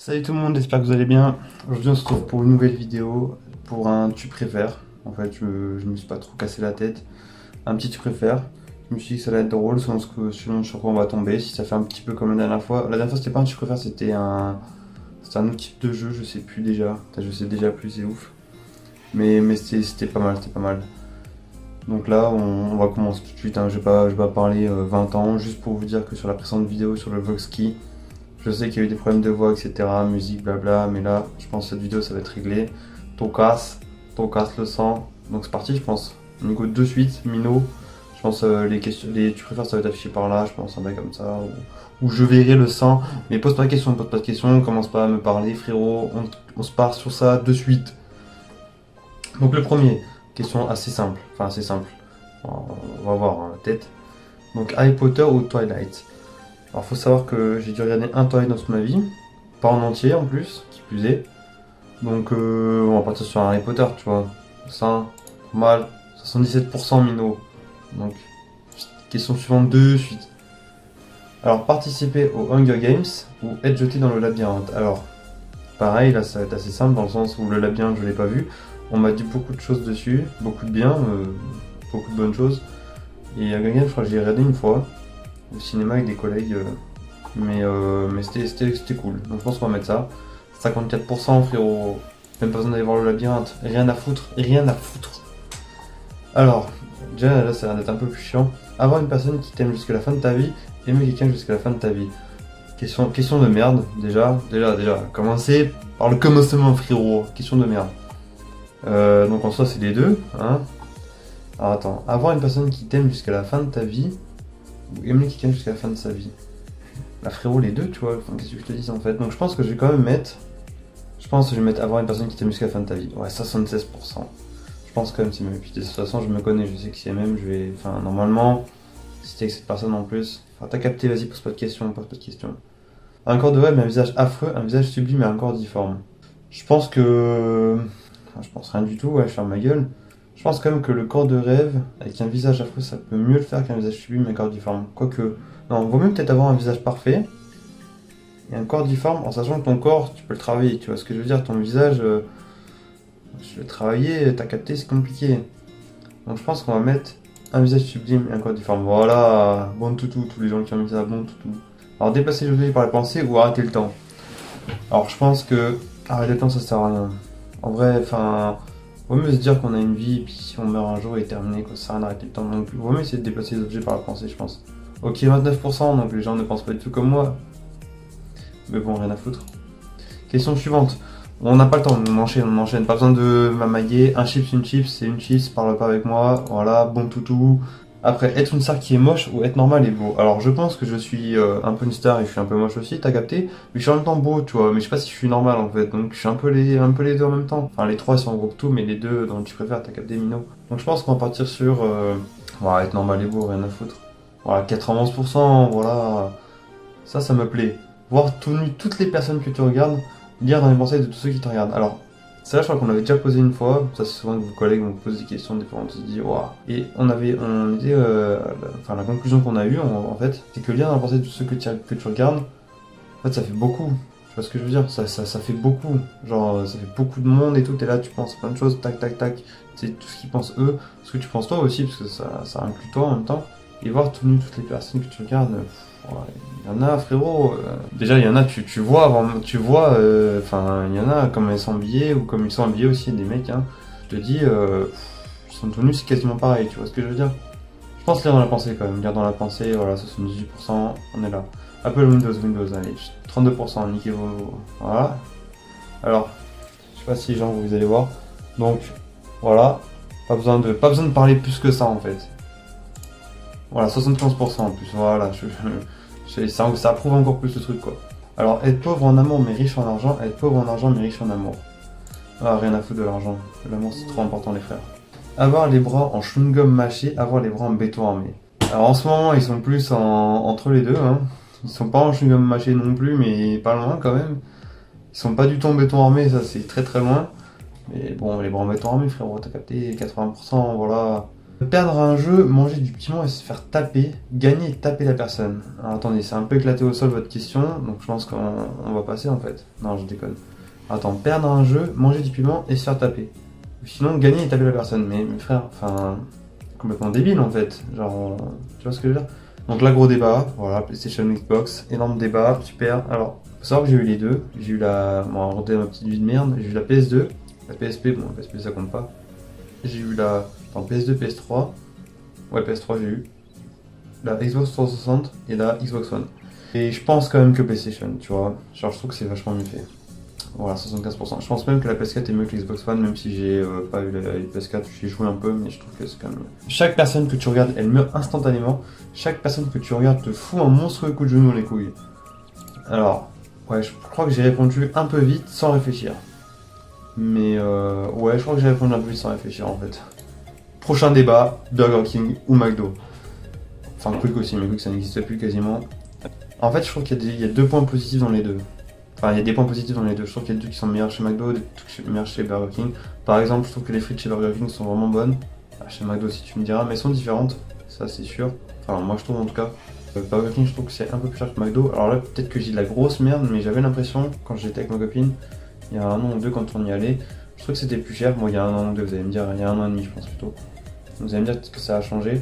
Salut tout le monde, j'espère que vous allez bien. Aujourd'hui on se retrouve pour une nouvelle vidéo, pour un tu préfères. En fait je me suis pas trop cassé la tête. Un petit tu préfères. Je me suis dit que ça allait être drôle selon sur quoi on va tomber, si ça fait un petit peu comme la dernière fois. La dernière fois c'était pas un tu préfères, c'était un autre type de jeu, je sais plus déjà. Je sais déjà plus, c'est ouf. Mais c'était pas mal, c'était pas mal. Donc là on va commencer tout de suite, hein. Je vais pas parler 20 ans, juste pour vous dire que sur la précédente vidéo sur le Voxkey, je sais qu'il y a eu des problèmes de voix, etc., musique, blabla, mais là, je pense que cette vidéo, ça va être réglé. Ton casse le sang. Donc c'est parti, je pense. Nico de suite, Mino. Je pense les questions, tu préfères, ça va être affiché par là, je pense, un bail comme ça. Ou je verrai le sang. Mais pose pas de questions, pose pas de questions, commence pas à me parler, frérot. On se part sur ça de suite. Donc le premier, question assez simple. Enfin, assez simple. On va voir, hein, la tête. Donc Harry Potter ou Twilight? Alors faut savoir que j'ai dû regarder un Twilight dans toute ma vie, pas en entier en plus, qui plus est. Donc on va partir sur un Harry Potter, tu vois. Ça, normal, 77% minot. Donc, question suivante de suite. Alors participer aux Hunger Games ou être jeté dans le labyrinthe. Alors, pareil, là ça va être assez simple dans le sens où le labyrinthe je l'ai pas vu. On m'a dit beaucoup de choses dessus, beaucoup de bien, beaucoup de bonnes choses. Et Hunger Games, je crois que j'ai regardé une fois au cinéma avec des collègues. Mais c'était cool. Donc je pense qu'on va mettre ça. 54% frérot. Même pas besoin d'aller voir le labyrinthe. Rien à foutre. Rien à foutre. Alors, déjà là ça a l'air d'être un peu plus chiant. Avoir une personne qui t'aime jusqu'à la fin de ta vie, aimer quelqu'un jusqu'à la fin de ta vie. Question de merde, déjà. Commencer par le commencement frérot. Question de merde. Donc en soi c'est les deux. Hein. Alors attends. Avoir une personne qui t'aime jusqu'à la fin de ta vie, ou aimer quelqu'un jusqu'à la fin de sa vie. Bah frérot les deux tu vois, enfin, qu'est-ce que je te dis en fait. Donc je pense que je vais quand même mettre. Je pense que je vais mettre avoir une personne qui t'aime jusqu'à la fin de ta vie. Ouais 76%. Je pense quand même c'est mieux. Puis de toute façon je me connais, je sais que si même je vais. Enfin normalement, si t'es avec cette personne en plus. Enfin t'as capté, vas-y pose pas de questions, pose pas de questions. Un corps de rêve mais un visage affreux, un visage sublime et un corps difforme. Je pense que. Enfin, je pense rien du tout, ouais, je ferme ma gueule. Je pense quand même que le corps de rêve, avec un visage affreux, ça peut mieux le faire qu'un visage sublime et un corps difforme. Quoique. Non, vaut mieux peut-être avoir un visage parfait et un corps difforme en sachant que ton corps, tu peux le travailler. Tu vois ce que je veux dire? Ton visage, je le travailler, t'as capté, c'est compliqué. Donc je pense qu'on va mettre un visage sublime et un corps difforme. Voilà, bon toutou, tous les gens qui ont mis ça, bon toutou. Alors déplacer l'objet par la pensée ou arrêter le temps. Alors je pense que arrêter le temps ça sert à rien. En vrai, enfin, vaut mieux se dire qu'on a une vie et puis si on meurt un jour et terminé, quoi, ça sert à rien d'arrêter le temps. Donc vaut mieux essayer de déplacer les objets par la pensée, je pense. Ok, 29%, donc les gens ne pensent pas du tout comme moi. Mais bon, rien à foutre. Question suivante. On n'a pas le temps, on enchaîne. Pas besoin de m'amailler. Un chips, une chips, c'est une chips, parle pas avec moi. Voilà, bon toutou. Après, être une star qui est moche ou être normal et beau. Alors, je pense que je suis un peu une star et je suis un peu moche aussi, t'as capté? Mais je suis en même temps beau, tu vois. Mais je sais pas si je suis normal en fait. Donc, je suis un peu les deux en même temps. Enfin, les trois sont en groupe tout, mais les deux dont tu préfères, t'as capté, Mino. Donc, je pense qu'on va partir sur. Voilà, être normal et beau, rien à foutre. Voilà, 91%, voilà. Ça me plaît. Voir tout nu toutes les personnes que tu regardes, lire dans les pensées de tous ceux qui te regardent. Alors, ça, je crois qu'on l'avait déjà posé une fois. Ça, c'est souvent que vos collègues vont poser des questions, des fois on se dit, waouh. Et on était, la conclusion qu'on a eue, en fait, c'est que lire dans les pensées de tous ceux que tu regardes, en fait, ça fait beaucoup. Tu vois ce que je veux dire? Ça fait beaucoup. Genre, ça fait beaucoup de monde et tout. Et là, tu penses à plein de choses, tac, tac, tac. C'est tout ce qu'ils pensent eux, ce que tu penses toi aussi, parce que ça inclut toi en même temps. Et voir tout nu toutes les personnes que tu regardes. Ouais, il y en a, frérot. Déjà, il y en a, tu vois, enfin, il y en a comme elles sont habillées ou comme ils sont habillés aussi, des mecs, hein. Je te dis, ils sont tenus, c'est quasiment pareil, tu vois ce que je veux dire? Je pense lire dans la pensée quand même, lire dans la pensée, voilà, 78%, on est là. Apple Windows, allez, 32%, niquez-vous, voilà. Alors, je sais pas si les gens vous allez voir, donc, voilà, pas besoin de parler plus que ça en fait. Voilà, 75% en plus, voilà, ça prouve encore plus le truc quoi. Alors, être pauvre en amour mais riche en argent, être pauvre en argent mais riche en amour. Ah, rien à foutre de l'argent. L'amour c'est trop important les frères. Avoir les bras en chewing-gum mâché, avoir les bras en béton armé. Alors en ce moment ils sont plus entre les deux, hein. Ils sont pas en chewing-gum mâché non plus, mais pas loin quand même. Ils sont pas du tout en béton armé, ça c'est très très loin. Mais bon, les bras en béton armé frérot, t'as capté, 80%, voilà. Perdre un jeu, manger du piment et se faire taper, gagner et taper la personne. Alors attendez, c'est un peu éclaté au sol votre question, donc je pense qu'on va passer en fait. Non, je déconne. Attends, perdre un jeu, manger du piment et se faire taper. Ou sinon, gagner et taper la personne. Mais mes frères, enfin, complètement débile en fait. Genre, tu vois ce que je veux dire? Donc là, gros débat, voilà, PlayStation, Xbox, énorme débat, super. Alors, faut savoir que j'ai eu les deux. J'ai eu la. Bon, raconter ma petite vie de merde, j'ai eu la PS2, la PSP, bon, la PSP ça compte pas. J'ai eu la. Attends, PS2, PS3. Ouais, PS3 j'ai eu. La Xbox 360 et la Xbox One. Et je pense quand même que PlayStation, tu vois. Genre, je trouve que c'est vachement mieux fait. Voilà, 75%. Je pense même que la PS4 est mieux que l'Xbox One, même si j'ai pas eu la PS4, j'y ai joué un peu, mais je trouve que c'est quand même mieux. Chaque personne que tu regardes, elle meurt instantanément. Chaque personne que tu regardes te fout un monstrueux coup de genou dans les couilles. Alors, ouais, je crois que j'ai répondu un peu vite, sans réfléchir. Mais ouais, je crois que j'ai répondu un peu vite sans réfléchir en fait. Prochain débat, Burger King ou McDo. Enfin, Quick aussi, mais Quick ça n'existe plus quasiment. En fait, je trouve qu'il y a deux points positifs dans les deux. Enfin, il y a des points positifs dans les deux. Je trouve qu'il y a des trucs qui sont meilleurs chez McDo, des trucs meilleurs chez Burger King. Par exemple, je trouve que les frites chez Burger King sont vraiment bonnes. Chez McDo, si tu me diras, mais elles sont différentes. Ça, c'est sûr. Enfin, moi, je trouve en tout cas. Burger King, je trouve que c'est un peu plus cher que McDo. Alors là, peut-être que j'ai de la grosse merde, mais j'avais l'impression, quand j'étais avec ma copine, il y a un an ou deux, quand on y allait, je trouve que c'était plus cher. Moi, il y a un an ou deux, vous allez me dire, il y a un an et demi, je pense plutôt. Vous allez me dire que ça a changé.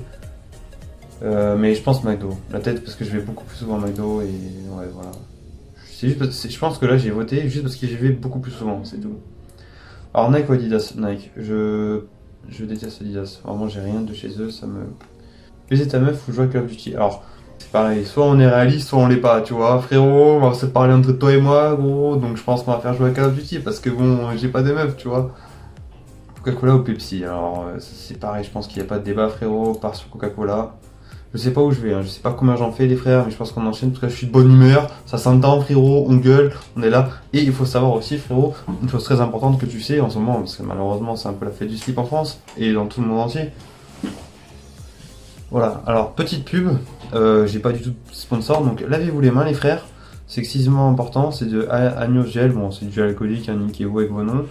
Mais je pense McDo. La tête, parce que je vais beaucoup plus souvent à McDo et ouais, voilà. C'est juste je pense que là j'ai voté juste parce que j'y vais beaucoup plus souvent, c'est tout. Alors Nike ou Adidas? Nike. Je déteste Adidas. Vraiment, j'ai rien de chez eux, ça me. Baiser ta meuf ou jouer à Call of Duty? Alors, c'est pareil, soit on est réaliste, soit on l'est pas, tu vois. Frérot, on va se parler entre toi et moi, gros. Donc je pense qu'on va faire jouer à Call of Duty parce que bon, j'ai pas de meuf, tu vois. Coca-Cola ou Pepsi? Alors, c'est pareil, je pense qu'il n'y a pas de débat, frérot. Part sur Coca-Cola. Je sais pas où je vais, hein. Je sais pas combien j'en fais les frères, mais je pense qu'on enchaîne. En tout cas, je suis de bonne humeur, ça s'entend frérot, on gueule, on est là. Et il faut savoir aussi frérot, une chose très importante que tu sais en ce moment, parce que malheureusement c'est un peu la fête du slip en France et dans tout le monde entier. Voilà, alors petite pub, j'ai pas du tout de sponsor, donc lavez-vous les mains les frères, c'est excessivement important, c'est de Agnos Gel, bon c'est du gel alcoolique, indiquez-vous avec vos noms.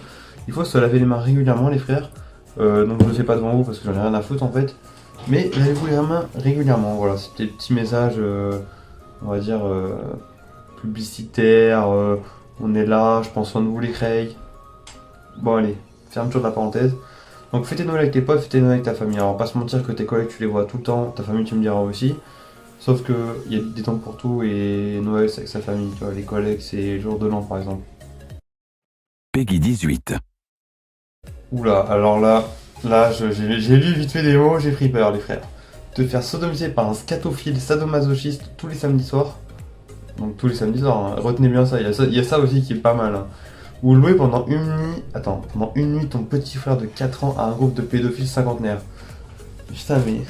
Il faut se laver les mains régulièrement les frères, donc je le fais pas devant vous parce que j'en ai rien à foutre en fait. Mais lavez-vous les mains régulièrement, voilà, c'était des petits messages, on va dire, publicitaires, on est là, je pense soin de vous les créés. Bon allez, fermeture de la parenthèse. Donc fêtez Noël avec tes potes, fêtez Noël avec ta famille. Alors pas se mentir que tes collègues tu les vois tout le temps, ta famille tu me diras aussi. Sauf que il y a des temps pour tout et Noël c'est avec sa famille, tu vois, les collègues c'est le jour de l'an par exemple. Peggy 18. Oula, alors là j'ai lu vite fait des mots, j'ai pris peur les frères. Te faire sodomiser par un scatophile sadomasochiste tous les samedis soirs. Donc tous les samedis soirs, hein. Retenez bien ça, il y a ça aussi qui est pas mal. Hein. Ou louer pendant une nuit, pendant une nuit ton petit frère de 4 ans à un groupe de pédophiles cinquantenaires. Putain mais,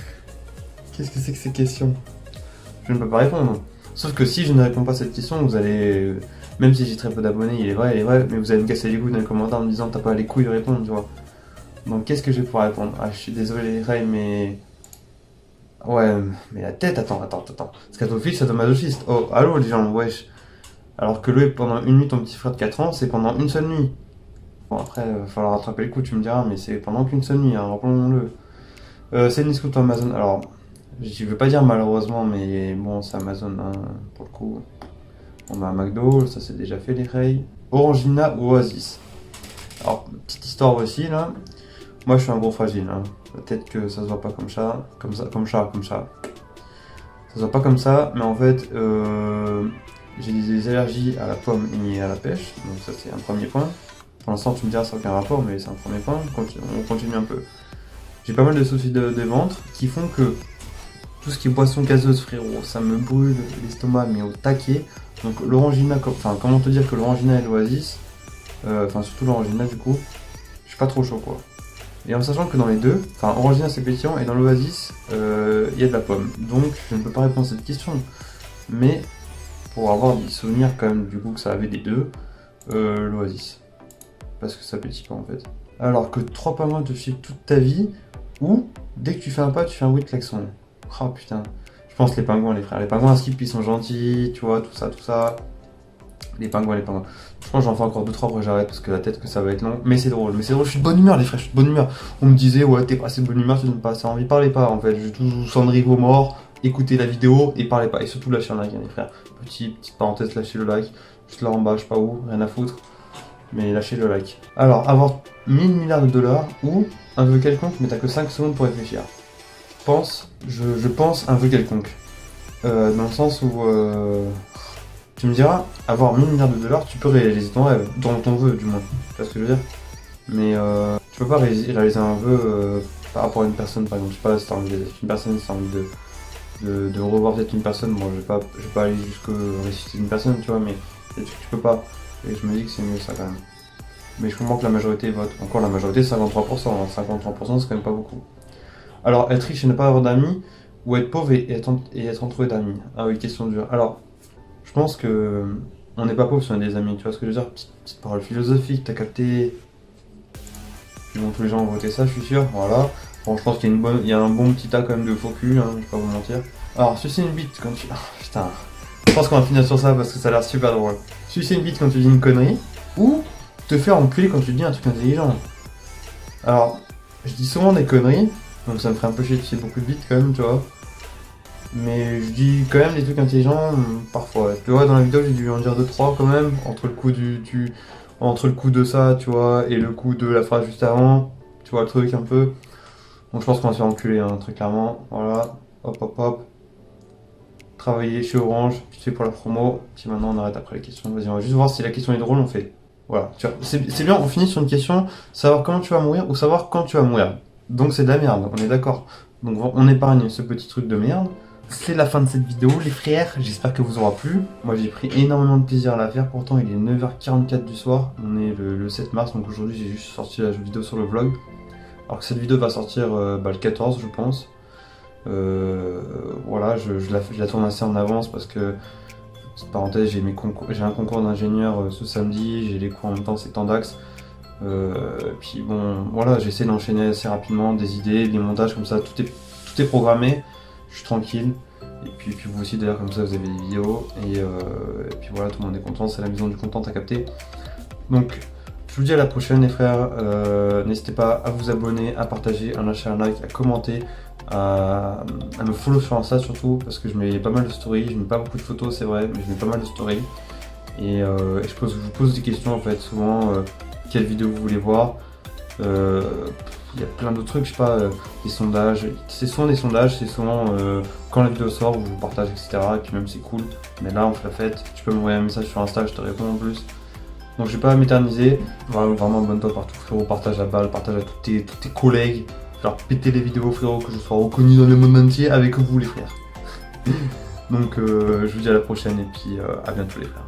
qu'est-ce que c'est que ces questions? Je ne peux pas répondre. Sauf que si je ne réponds pas à cette question, vous allez, même si j'ai très peu d'abonnés, il est vrai, mais vous allez me casser les couilles dans les commentaires en me disant t'as pas les couilles de répondre, tu vois. Donc qu'est-ce que je vais pouvoir répondre? Ah je suis désolé les Ray, mais... Ouais, mais la tête, attends. Scatophile, sadomasochiste. Oh, allô les gens, wesh. Alors que louer pendant une nuit ton petit frère de 4 ans, c'est pendant une seule nuit. Bon, après, il va falloir rattraper le coup, tu me diras, mais c'est pendant qu'une seule nuit, hein, rappelons-le. C'est une discount Amazon. Alors, je veux pas dire malheureusement, mais bon, c'est Amazon, hein, pour le coup. On a un McDo, ça c'est déjà fait les rails. Orangina ou Oasis. Alors, petite histoire aussi, là. Moi, je suis un gros fragile, hein. Peut-être que ça se voit pas comme ça, comme ça. Ça se voit pas comme ça, mais en fait, j'ai des allergies à la pomme et à la pêche, donc ça c'est un premier point. Pour l'instant tu me diras ça n'a aucun rapport, mais c'est un premier point, on continue un peu. J'ai pas mal de soucis de ventre qui font que tout ce qui est boisson gazeuse frérot, ça me brûle l'estomac mais au taquet. Donc l'orangina, enfin comment te dire que l'orangina et l'oasis, enfin surtout l'orangina du coup, je suis pas trop chaud quoi. Et en sachant que dans les deux, enfin orangina c'est pétillant et dans l'oasis, il y a de la pomme. Donc je ne peux pas répondre à cette question. Mais pour avoir des souvenirs quand même du coup que ça avait des deux, l'Oasis. Parce que ça pétille pas en fait. Alors que 3 pingouins te suivent toute ta vie, ou dès que tu fais un pas, tu fais un bruit de klaxon. Oh putain. Je pense les pingouins les frères. Les pingouins à skip ils sont gentils, tu vois, tout ça. Les pingouins, les pingouins. Je pense que j'en fais encore 2-3 après j'arrête parce que la tête que ça va être long. Mais c'est drôle, je suis de bonne humeur les frères, je suis de bonne humeur. On me disait ouais t'es pas assez de bonne humeur, tu donnes pas assez envie, parlez pas en fait. Je tous Sandrick vos morts, écoutez la vidéo et parlez pas. Et surtout lâchez un like hein, les frères. Petite parenthèse, lâchez le like. Juste là en bas, je sais pas où, rien à foutre. Mais lâchez le like. Alors, avoir 1000 milliards de dollars ou un vœu quelconque mais t'as que 5 secondes pour réfléchir. Je pense un vœu quelconque. Dans le sens où... Tu me diras, avoir 1000 milliards de dollars, tu peux réaliser ton rêve, dans ton vœu du moins. Tu vois ce que je veux dire? Mais tu peux pas réaliser un vœu par rapport à une personne, par exemple. Je sais pas si t'as envie d'être une personne, si t'as envie de revoir peut-être une personne. Bon, je vais pas aller jusqu'à ressusciter une personne, tu vois, mais tu peux pas. Et je me dis que c'est mieux ça quand même. Mais je comprends que la majorité vote. Encore la majorité, 53%. Hein. 53%, c'est quand même pas beaucoup. Alors, être riche et ne pas avoir d'amis, ou être pauvre et être entouré d'amis? Ah oui, question dure. Alors, je pense que on n'est pas pauvre si on a des amis, tu vois ce que je veux dire? Petite parole philosophique, t'as capté? Puis bon, tous les gens ont voté ça, je suis sûr, voilà. Bon, je pense qu'il y a un bon petit tas quand même de faux culs, hein, je vais pas vous mentir. Alors, sucer une bite quand tu... Ah, putain. Je pense qu'on va finir sur ça parce que ça a l'air super drôle. Sucer une bite quand tu dis une connerie, ou te faire enculer quand tu dis un truc intelligent. Alors, je dis souvent des conneries, donc ça me ferait un peu chier de sucer beaucoup de bites quand même, tu vois. Mais je dis quand même des trucs intelligents, parfois. Tu vois, dans la vidéo, j'ai dû en dire 2-3 quand même, entre le coup de ça, tu vois, et le coup de la phrase juste avant, tu vois le truc un peu. Donc je pense qu'on va se faire enculer, hein, très clairement. Voilà, hop hop hop. Travailler chez Orange, tu sais pour la promo. Puis maintenant on arrête après les questions. Vas-y, on va juste voir si la question est drôle, on fait. Voilà, tu vois, c'est bien, on finit sur une question, savoir comment tu vas mourir ou savoir quand tu vas mourir. Donc c'est de la merde, on est d'accord. Donc on épargne ce petit truc de merde. C'est la fin de cette vidéo les frères, j'espère que vous aura plu. Moi j'ai pris énormément de plaisir à la faire, pourtant il est 9h44 du soir, on est le 7 mars, donc aujourd'hui j'ai juste sorti la vidéo sur le vlog. Alors que cette vidéo va sortir le 14 je pense. Voilà, je la tourne assez en avance parce que, petite parenthèse, j'ai un concours d'ingénieur ce samedi, j'ai les cours en même temps, c'est temps d'axe. Puis bon, voilà, j'essaie d'enchaîner assez rapidement des idées, des montages comme ça, tout est programmé. Je suis tranquille, et puis vous aussi d'ailleurs comme ça vous avez des vidéos, et puis voilà, tout le monde est content, c'est la maison du content, t'as capté. Donc je vous dis à la prochaine les frères, n'hésitez pas à vous abonner, à partager, à lâcher un like, à commenter, à me follow sur Insta surtout, parce que je mets pas mal de stories, je mets pas beaucoup de photos c'est vrai, mais je mets pas mal de stories, et je vous pose des questions en fait, souvent, quelle vidéo vous voulez voir. Il y a plein d'autres trucs, je sais pas, des sondages, c'est souvent des sondages, c'est souvent quand la vidéo sort, je vous partage, etc. Et puis même c'est cool, mais là on fait la fête, tu peux m'envoyer un message sur Insta, je te réponds en plus. Donc je vais pas m'éterniser, vraiment abonne-toi partout frérot, partage la balle, partage à tous tes collègues, faire péter les vidéos frérot, que je sois reconnu dans le monde entier avec vous les frères. Donc je vous dis à la prochaine et puis à bientôt les frères.